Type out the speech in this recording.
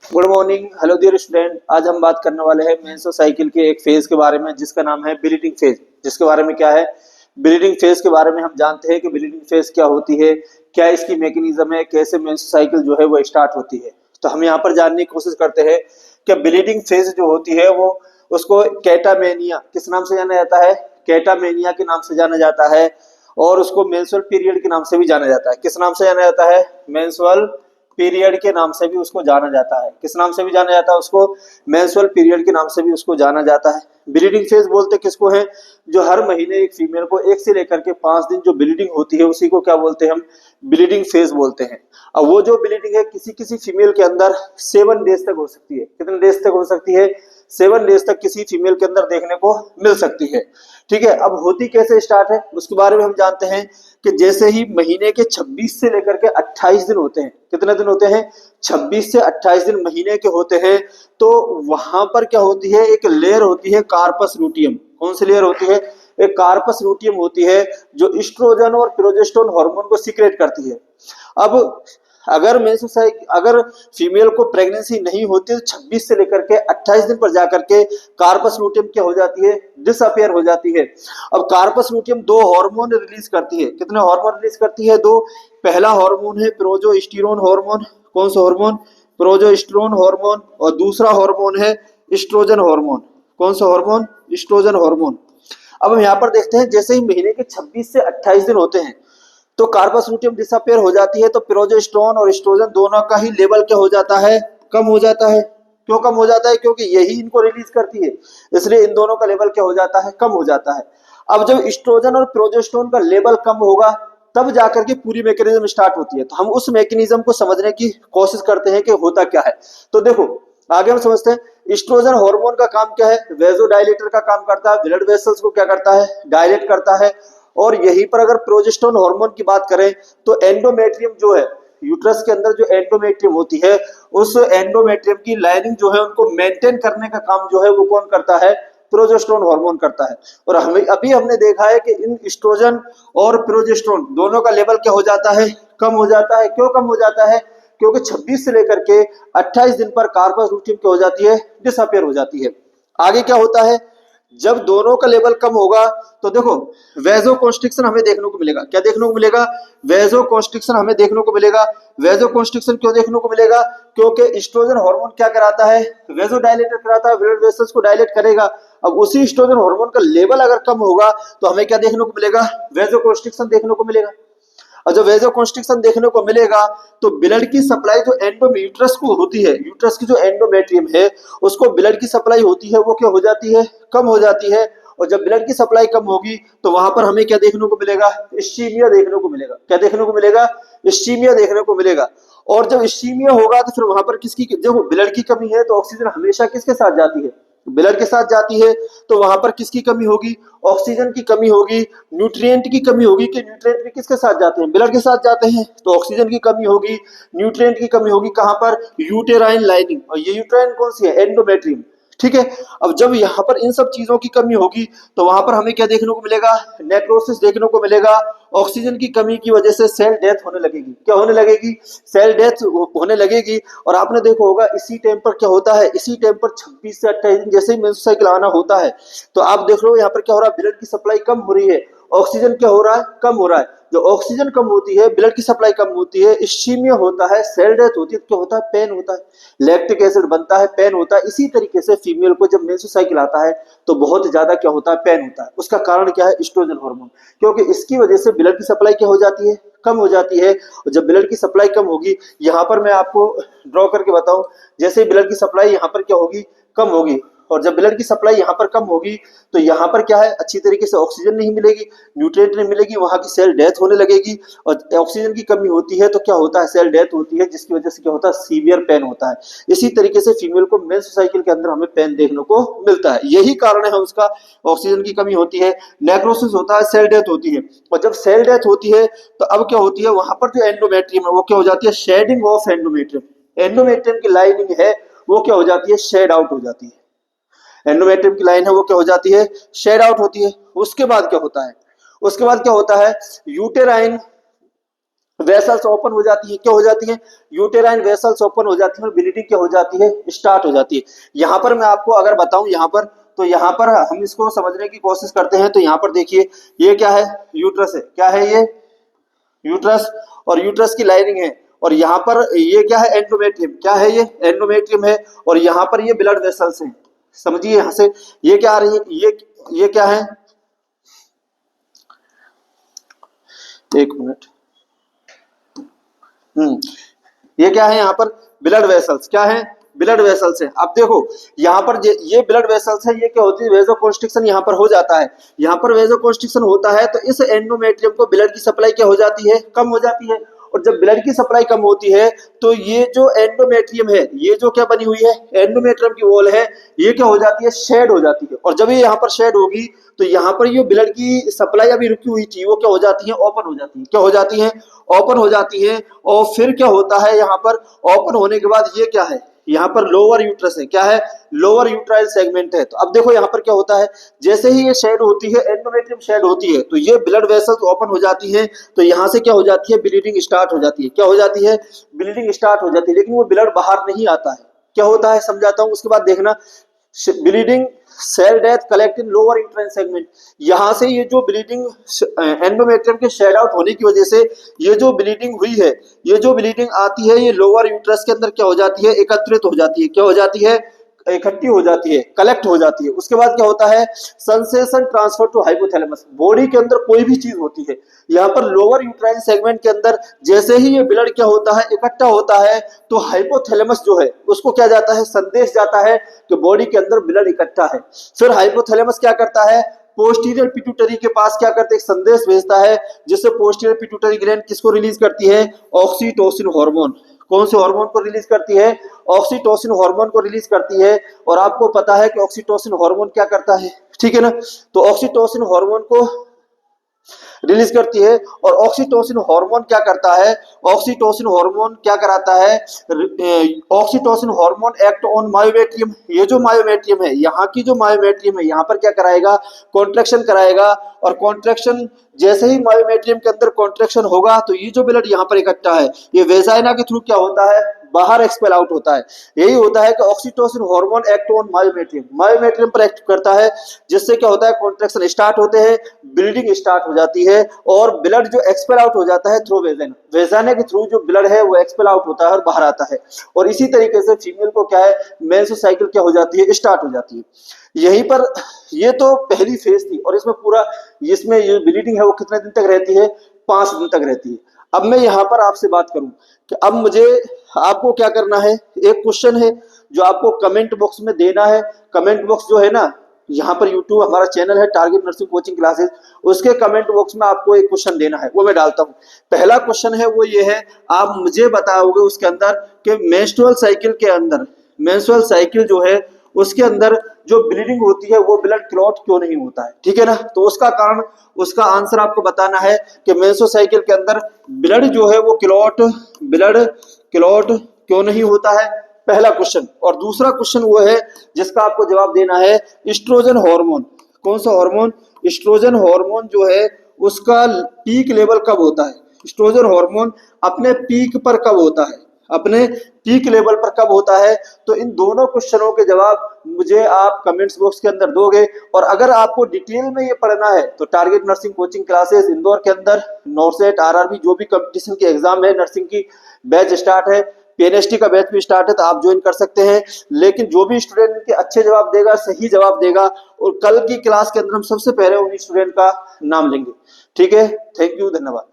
Good morning, hello dear student. आज हम बात करने वाले हैं मेंस्ट्रुअल साइकिल के एक फेज के बारे में जिसका नाम है ब्लीडिंग फेज। जिसके बारे में क्या है, ब्लीडिंग फेज के बारे में हम जानते हैं कि ब्लीडिंग फेज क्या होती है, क्या इसकी मैकेनिज्म है, कैसे मेंस्ट्रुअल साइकिल जो है वो स्टार्ट होती है। तो हम यहाँ पर जानने की कोशिश करते हैं कि ब्लीडिंग फेज जो होती है वो उसको कैटामेनिया किस नाम से जाना जाता है, कैटामेनिया के नाम से जाना जाता है। और उसको मेंस्ट्रुअल पीरियड के नाम से भी जाना जाता है। किस नाम से जाना जाता है, मेंस्ट्रुअल पीरियड के नाम से भी उसको जाना जाता है। किस नाम से भी जाना जाता है उसको, मेंस्ट्रुअल पीरियड के नाम से भी उसको जाना जाता है। ब्लीडिंग फेज बोलते किसको है, जो हर महीने एक फीमेल को 1 से लेकर के 5 दिन जो ब्लीडिंग होती है उसी को क्या बोलते हैं हम, ब्लीडिंग फेज बोलते हैं। अब वो जो ब्लीडिंग है किसी किसी फीमेल के अंदर 7 डेज तक हो सकती है। कितने डेज तक हो सकती है, 7 डेज तक किसी फीमेल के अंदर देखने को मिल सकती है। ठीक है, अब होती कैसे स्टार्ट है उसके बारे में हम जानते हैं कि जैसे ही महीने के 26 से लेकर के 28 दिन होते हैं। कितने दिन होते हैं, 26 से 28 दिन महीने के होते हैं। तो वहां पर क्या होती है, एक लेयर होती है कार्पस लूटियम। कौन सी लेयर होती है, एक कार्पस लूटियम होती है जो एस्ट्रोजन और प्रोजेस्टेरोन हार्मोन को सीक्रेट करती है। अब अगर फीमेल को प्रेगनेंसी नहीं होती तो 26 से लेकर के 28 दिन पर जाकर के कार्पस लूटियम क्या हो जाती है, डिसअपियर हो जाती है। अब कार्पस लूटियम 2 हार्मोन रिलीज करती है। कितने हार्मोन रिलीज करती है, 2। पहला हार्मोन है प्रोजेस्टेरोन हार्मोन। कौन सा हार्मोन, प्रोजेस्टेरोन हार्मोन। और दूसरा हार्मोन है एस्ट्रोजन हार्मोन। कौन सा हार्मोन, एस्ट्रोजन हार्मोन। अब हम यहाँ पर देखते हैं जैसे ही महीने के 26 से 28 दिन होते हैं तो कार्पस लूटियम डिसअपियर हो जाती है। तो प्रोजेस्टेरोन और एस्ट्रोजन दोनों का ही लेवल क्या हो जाता है, कम हो जाता है। क्यों कम हो जाता है, क्योंकि यही इनको रिलीज करती है, इसलिए इन दोनों का लेवल क्या हो जाता है, कम हो जाता है। अब जब एस्ट्रोजन और प्रोजेस्टेरोन का लेवल कम होगा तब जाकर के पूरी मैकेनिज्म स्टार्ट होती है। तो हम उस मैकेनिज्म को समझने की कोशिश करते हैं कि होता क्या है। तो देखो आगे हम समझते हैं, एस्ट्रोजन हार्मोन का काम क्या है, वेसोडाइलेटर का काम करता है, ब्लड वेसल्स को क्या करता है, डायलेट करता है। और यहीं पर अगर प्रोजेस्टेरोन हार्मोन की बात करें तो एंडोमेट्रियम जो है, यूट्रस के अंदर जो एंडोमेट्रियम होती है उस एंडोमेट्रियम की लाइनिंग जो है उनको मेंटेन करने का काम जो है वो कौन करता है, प्रोजेस्टेरोन हार्मोन करता है। और हमें अभी हमने देखा है कि इन एस्ट्रोजन और प्रोजेस्टेरोन दोनों का लेवल क्या हो जाता है, कम हो जाता है। क्यों कम हो जाता है, क्योंकि 26 से लेकर के 28 दिन पर कार्पस लूटियम क्या हो जाती है, डिसअपियर हो जाती है। आगे क्या होता है, जब दोनों का लेवल कम होगा तो देखो वेजो कॉन्स्ट्रिक्शन हमें देखने को मिलेगा। क्या देखने को मिलेगा, वेजो कॉन्स्ट्रिक्शन हमें देखने को मिलेगा। वेजो कॉन्स्ट्रिक्शन क्यों देखने को मिलेगा, क्योंकि एस्ट्रोजन हार्मोन क्या कराता है, वेजो डायलेटर कराता है, ब्लड वेसल्स को डायलेट करेगा। अब उसी एस्ट्रोजन हार्मोन का लेवल अगर कम होगा तो हमें क्या देखने को मिलेगा, वेजो कॉन्स्ट्रिक्शन देखने को मिलेगा। और जब वेजो कॉन्स्ट्रिक्शन देखने को मिलेगा तो ब्लड की सप्लाई जो यूट्रस को होती है, यूट्रस की जो एंडोमेट्रियम है उसको ब्लड की सप्लाई होती है वो क्या हो जाती है, कम हो जाती है। और जब ब्लड की सप्लाई कम होगी तो वहां पर हमें क्या देखने को मिलेगा, इस्चीमिया देखने को मिलेगा। क्या देखने को मिलेगा, इस्चीमिया देखने को मिलेगा। और जब इस्चीमिया होगा तो फिर वहां पर किसकी, जब ब्लड की कमी है तो ऑक्सीजन हमेशा किसके साथ जाती है, ब्लड के साथ जाती है। तो वहां पर किसकी कमी होगी, ऑक्सीजन की कमी होगी, न्यूट्रिएंट की कमी होगी। कि न्यूट्रिएंट भी किसके साथ जाते हैं, ब्लड के साथ जाते हैं। तो ऑक्सीजन की कमी होगी, न्यूट्रिएंट की कमी होगी कहां पर, यूटेराइन लाइनिंग। और ये यूटेराइन कौन सी है, एंडोमेट्रियम। ठीक है, अब जब यहाँ पर इन सब चीजों की कमी होगी तो वहां पर हमें क्या देखने को मिलेगा, नेक्रोसिस देखने को मिलेगा। ऑक्सीजन की कमी की वजह से सेल डेथ होने लगेगी। क्या होने लगेगी, सेल डेथ होने लगेगी। और आपने देखा होगा इसी टाइम पर क्या होता है, इसी टाइम पर 26 से 28 दिन जैसे ही मेंस्ट्रुअल साइकिल आना होता है तो आप देख लो यहाँ पर क्या हो रहा है, ब्लड की सप्लाई कम हो रही है, ऑक्सीजन क्या हो रहा है, कम हो रहा है। जो ऑक्सीजन कम होती है, ब्लड की सप्लाई कम होती है, इस्चीमिया होता है, सेल डेथ होती है, तो क्या होता है, पेन होता है, लैक्टिक एसिड बनता है, पेन होता है। इसी तरीके से फीमेल को जब मेंस्ट्रुअल साइकिल आता है तो बहुत ज्यादा क्या होता है, पेन होता है। उसका कारण क्या है, एस्ट्रोजन हार्मोन। क्योंकि इसकी वजह से ब्लड की सप्लाई क्या हो जाती है, कम हो जाती है। और जब ब्लड की सप्लाई कम होगी, यहाँ पर मैं आपको ड्रॉ करके बताऊं, जैसे ब्लड की सप्लाई यहाँ पर क्या होगी, कम होगी। और जब ब्लड की सप्लाई यहाँ पर कम होगी तो यहाँ पर क्या है, अच्छी तरीके से ऑक्सीजन नहीं मिलेगी, न्यूट्रिएंट नहीं मिलेगी, वहां की सेल डेथ होने लगेगी। और ऑक्सीजन की कमी होती है तो क्या होता है, सेल डेथ होती है, जिसकी वजह से क्या होता है, सीवियर पेन होता है। इसी तरीके से फीमेल को मेंस्ट्रुअल साइकिल के अंदर हमें पेन देखने को मिलता है। यही कारण है उसका, ऑक्सीजन की कमी होती है, नेक्रोसिस होता है, सेल डेथ होती है। और जब सेल डेथ होती है तो अब क्या होती है, वहां पर जो एंडोमेट्रियम है वो क्या हो जाती है, शेडिंग ऑफ एंडोमेट्रियम। एंडोमेट्रियम की लाइनिंग है वो क्या हो जाती है, शेड आउट हो जाती है। एंडोमेट्रियम की लाइन है वो क्या हो जाती है, शेड आउट होती है। उसके बाद क्या होता है, उसके बाद क्या होता है, यूटेराइन वेसल्स ओपन हो जाती है, क्या हो जाती है, यूटेराइन वेसल्स ओपन हो जाती है और ब्लीडिंग क्या हो जाती है, स्टार्ट हो जाती है। यहाँ पर मैं आपको अगर बताऊं यहाँ पर, तो यहाँ पर हम इसको समझने की कोशिश करते हैं। तो यहाँ पर देखिए ये क्या है, यूट्रस है, क्या है ये, यूट्रस, और यूट्रस की लाइनिंग है, और यहाँ पर ये क्या है, एंडोमेट्रियम, क्या है ये, एंडोमेट्रियम है, और यहाँ पर ये ब्लड वेसल्स हैं। समझिए यहाँ से ये क्या आ रही है, ये क्या है, एक मिनट, ये क्या है, यहाँ पर ब्लड वेसल्स, क्या है, ब्लड वेसल्स है। अब देखो यहाँ पर ये ब्लड वेसल्स है, ये क्या होती है, वेजोकॉन्स्ट्रिक्शन यहाँ पर हो जाता है। यहाँ पर वेजोकॉन्स्ट्रिक्शन होता है तो इस एंडोमेट्रियम को ब्लड की सप्लाई क्या हो जाती है, कम हो जाती है, और जब ब्लड की सप्लाई कम होती है तो ये जो एंडोमेट्रियम है, ये जो क्या बनी हुई है, एंडोमेट्रियम की वॉल है, ये क्या हो जाती है, शेड हो जाती है। और जब ये यहाँ पर शेड होगी तो यहाँ पर ये ब्लड की सप्लाई अभी रुकी हुई थी वो क्या हो जाती है, ओपन हो जाती है, क्या हो जाती है, ओपन हो जाती है। और फिर क्या होता है, यहाँ पर ओपन होने के बाद ये क्या है, यहाँ पर लोअर यूट्रस है, क्या है, लोअर यूट्राइल सेगमेंट है। तो अब देखो यहाँ पर क्या होता है, जैसे ही ये शेड होती है, एंडोमेट्रियम शेड होती है, तो ये ब्लड वेसल्स ओपन हो जाती है, तो यहाँ से क्या हो जाती है, ब्लीडिंग स्टार्ट हो जाती है, क्या हो जाती है, ब्लीडिंग स्टार्ट हो जाती है, लेकिन वो ब्लड बाहर नहीं आता है। क्या होता है समझाता हूँ, उसके बाद देखना, bleeding cell death collect in lower uterine segment. यहां से ये जो ब्लीडिंग एंडोमेट्रियम के शेड आउट होने की वजह से ये जो ब्लीडिंग हुई है, ये जो ब्लीडिंग आती है, ये लोअर यूट्रस के अंदर क्या हो जाती है, एकत्रित हो जाती है, क्या हो जाती है, इकट्ठी हो जाती है, कलेक्ट हो जाती है। उसके बाद क्या होता है, sensation transfer to hypothalamus. Body के अंदर कोई भी चीज होती है, यहाँ पर लोअर यूट्राइन सेगमेंट के अंदर जैसे ही ये ब्लड क्या होता है, इकट्ठा होता है, तो हाइपोथैलेमस जो है उसको क्या जाता है, संदेश जाता है कि बॉडी के अंदर ब्लड इकट्ठा है। फिर हाइपोथैलेमस क्या करता है, पोस्टीरियर पिट्यूटरी के पास क्या करते हैं, संदेश भेजता है, जिससे पोस्टीरियर पिट्यूटरी ग्लैंड किसको रिलीज करती है, ऑक्सीटोसिन हार्मोन। कौन से हार्मोन को रिलीज करती है, ऑक्सीटोसिन हार्मोन को रिलीज करती है। और आपको पता है कि ऑक्सीटोसिन हार्मोन क्या करता है, ठीक है ना, तो ऑक्सीटोसिन हार्मोन को रिलीज करती है। और ऑक्सीटोसिन हार्मोन क्या करता है, ऑक्सीटोसिन हार्मोन क्या कराता है, oxytocin hormone act on myometrium. ये जो मायोमेट्रियम है, यहाँ की जो मायोमेट्रियम है, यहाँ पर क्या कराएगा, कॉन्ट्रैक्शन कराएगा। और कॉन्ट्रैक्शन जैसे ही मायोमेट्रियम के अंदर कॉन्ट्रैक्शन होगा तो ये जो ब्लड यहाँ पर इकट्ठा है, ये वेजाइना के थ्रू क्या होता है, बाहर एक्सपेल आउट होता है। यही होता है कि oxytocin hormone act on myometrium, myometrium पर एक्ट करता है, जिससे क्या होता है, कॉन्ट्रैक्शन स्टार्ट होते हैं, ब्लीडिंग स्टार्ट हो जाती है, और ब्लड जो एक्सपेल आउट हो जाता है थ्रू वेजाइना, वेजाइना के थ्रू जो ब्लड है वो एक्सपेल आउट होता है और बाहर आता है। और इसी तरीके से फीमेल को क्या है, मेंस्ट्रुअल साइकिल क्या हो जाती है, स्टार्ट हो जाती है। यहीं पर ये तो पहली फेज थी, और इसमें पूरा, इसमें ये ब्लीडिंग है वो कितने दिन तक रहती है, 5 दिन तक रहती है। अब मैं यहाँ पर आपसे बात करूं कि अब मुझे, आपको क्या करना है, एक क्वेश्चन है जो आपको कमेंट बॉक्स में देना है। कमेंट बॉक्स जो है ना, यहाँ पर यूट्यूब हमारा चैनल है टारगेट नर्सिंग कोचिंग क्लासेस, उसके कमेंट बॉक्स में आपको एक क्वेश्चन देना है, वो मैं डालता हूँ। पहला क्वेश्चन है वो ये है, आप मुझे बताओगे उसके अंदर कि मेंस्ट्रुअल साइकिल के अंदर, मेंस्ट्रुअल साइकिल जो है उसके अंदर जो ब्लीडिंग होती है वो ब्लड क्लॉट क्यों नहीं होता है, ठीक है ना। तो उसका कारण, उसका आंसर आपको बताना है कि मेंस्ट्रुअल साइकिल के अंदर ब्लड जो है वो ब्लड क्लॉट क्यों नहीं होता है, पहला क्वेश्चन। और दूसरा क्वेश्चन वो है जिसका आपको जवाब देना है, एस्ट्रोजन हार्मोन, कौन सा हार्मोन, एस्ट्रोजन हार्मोन जो है उसका पीक लेवल कब होता है, एस्ट्रोजन हार्मोन अपने पीक पर कब होता है, अपने पीक लेवल पर कब होता है। तो इन दोनों क्वेश्चनों के जवाब मुझे आप कमेंट्स बॉक्स के अंदर दोगे। और अगर आपको डिटेल में ये पढ़ना है तो target nursing coaching classes Indore के अंदर नॉर्सेट आरआरबी जो भी कंपटीशन के एग्जाम है, नर्सिंग की बैच स्टार्ट है, पीएनएसटी का बैच भी स्टार्ट है, तो आप ज्वाइन कर सकते हैं। लेकिन जो भी स्टूडेंट इनके अच्छे जवाब देगा, सही जवाब देगा, और कल की क्लास के अंदर हम सबसे पहले उन स्टूडेंट का नाम लेंगे, ठीक है। थैंक यू, धन्यवाद।